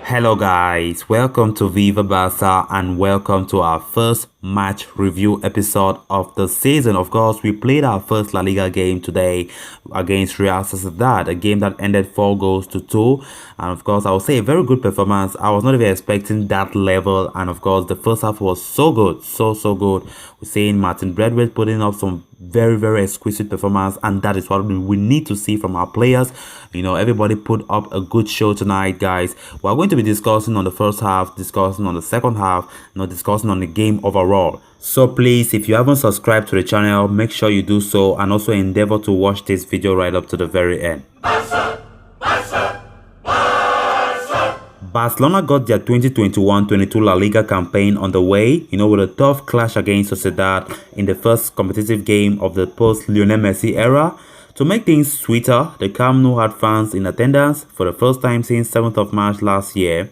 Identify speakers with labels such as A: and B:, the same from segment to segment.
A: Hello guys, welcome to Viva Barca and welcome to our first match review episode of the season. Of course, we played our first La Liga game today against Real Sociedad, a game that ended 4 goals to 2. And of course, I would say a very good performance. I was not even expecting that level, and of course, the first half was so good, so good. We're seeing Martin Braithwaite putting up some very exquisite performance, and that is what we need to see from our players. Everybody put up a good show tonight, guys. We're going to be discussing on the first half, discussing on the second half, discussing on the game overall. So please, if you haven't subscribed to the channel, make sure you do so, and also endeavor to watch this video right up to the very end. Barcelona got their 2021-22 La Liga campaign on the way, with a tough clash against Sociedad in the first competitive game of the post-Lionel Messi era. To make things sweeter, the Camp Nou had fans in attendance for the first time since 7th of March last year.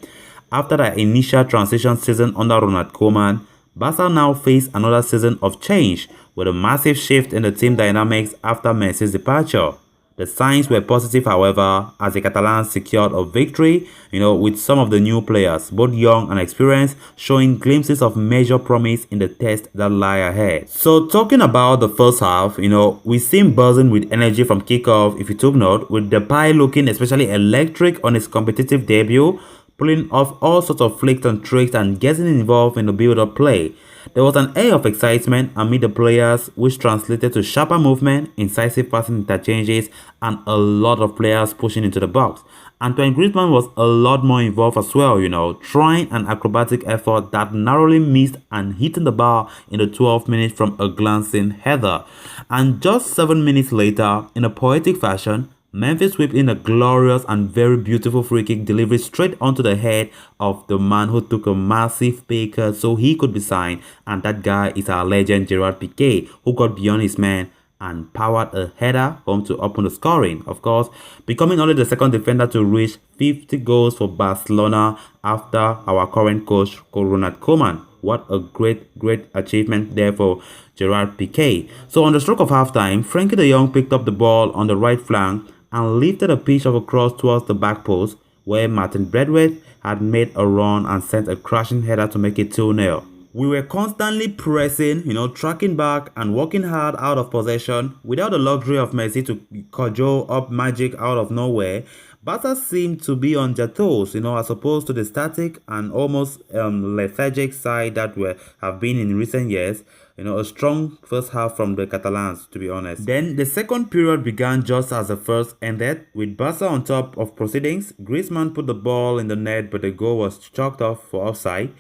A: After the initial transition season under Ronald Koeman, Barca now face another season of change with a massive shift in the team dynamics after Messi's departure. The signs were positive, however, as the Catalans secured a victory, with some of the new players, both young and experienced, showing glimpses of major promise in the test that lie ahead. So talking about the first half, we seem buzzing with energy from kickoff, if you took note, with Depay looking especially electric on his competitive debut, pulling off all sorts of flicks and tricks and getting involved in the build-up play. There was an air of excitement amid the players, which translated to sharper movement, incisive passing interchanges, and a lot of players pushing into the box. Antoine Griezmann was a lot more involved as well, trying an acrobatic effort that narrowly missed and hitting the bar in the 12th minute from a glancing header. And just 7 minutes later, in a poetic fashion, Memphis whipped in a glorious and very beautiful free kick delivery straight onto the head of the man who took a massive pay cut so he could be signed, and that guy is our legend Gerard Piqué, who got beyond his man and powered a header home to open the scoring, of course, becoming only the second defender to reach 50 goals for Barcelona after our current coach Ronald Koeman. What a great achievement there for Gerard Piqué. So on the stroke of halftime, Frenkie de Jong picked up the ball on the right flank and lifted a pitch of a cross towards the back post, where Martin Braithwaite had made a run and sent a crashing header to make it 2-0. We were constantly pressing, tracking back and working hard out of possession without the luxury of Messi to cajole up magic out of nowhere. Barca seemed to be on their toes, as opposed to the static and almost lethargic side that have been in recent years. A strong first half from the Catalans, to be honest. Then the second period began just as the first ended, with Barca on top of proceedings. Griezmann put the ball in the net, but the goal was chalked off for offside.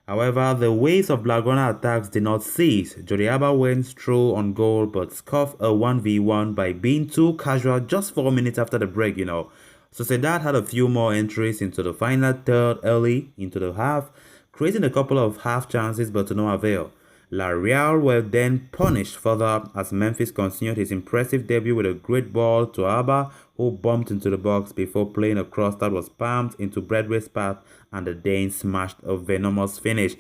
A: However, the waves of Blaugrana attacks did not cease. Jordi Alba went through on goal, but scoffed a 1v1 by being too casual just 4 minutes after the break, Sociedad had a few more entries into the final third early into the half, creating a couple of half chances but to no avail. La Real were then punished further as Memphis continued his impressive debut with a great ball to Alba, who bumped into the box before playing a cross that was palmed into Braithwaite's path, and the Dane smashed a venomous finish,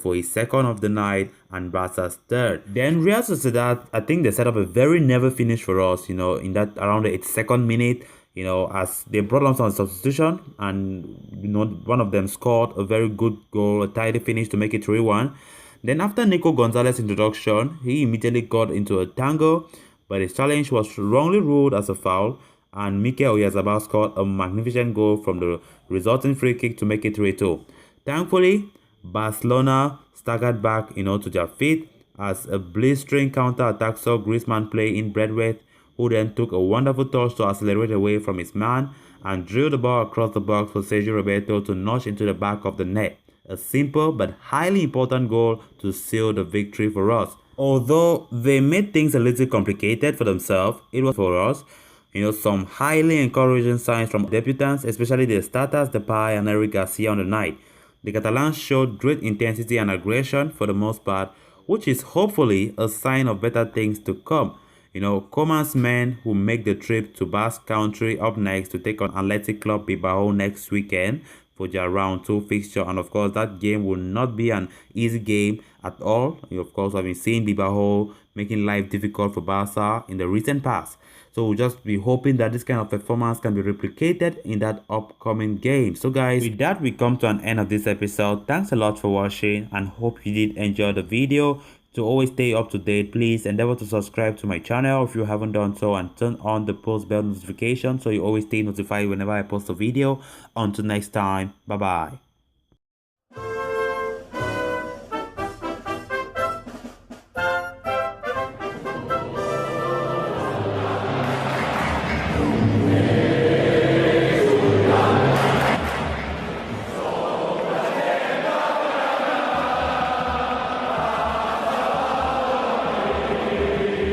A: for his second of the night and Barca's third. Then Real Sociedad, I think they set up a very never finish for us, in that around the 82nd minute. As they brought on some substitution, and one of them scored a very good goal, a tidy finish to make it 3-1. Then after Nico Gonzalez's introduction, he immediately got into a tangle, but his challenge was wrongly ruled as a foul, and Mikel Oyarzabal scored a magnificent goal from the resulting free kick to make it 3-2. Thankfully, Barcelona staggered back, to their feet as a blistering counter-attack saw Griezmann play in Braithwaite, who then took a wonderful touch to accelerate away from his man and drilled the ball across the box for Sergio Roberto to notch into the back of the net. A simple but highly important goal to seal the victory for us. Although they made things a little complicated for themselves, it was for us, some highly encouraging signs from debutants, especially the starters Depay and Eric Garcia on the night. The Catalans showed great intensity and aggression for the most part, which is hopefully a sign of better things to come. Koeman's men who make the trip to Basque Country up next to take on Athletic Club Bilbao next weekend for their round 2 fixture. And of course, that game will not be an easy game at all. Of course, I've been seeing Bilbao making life difficult for Barca in the recent past. So we'll just be hoping that this kind of performance can be replicated in that upcoming game. So guys, with that, we come to an end of this episode. Thanks a lot for watching and hope you did enjoy the video. To always stay up to date, please endeavor to subscribe to my channel if you haven't done so, and turn on the post bell notification so you always stay notified whenever I post a video. Until next time, bye bye.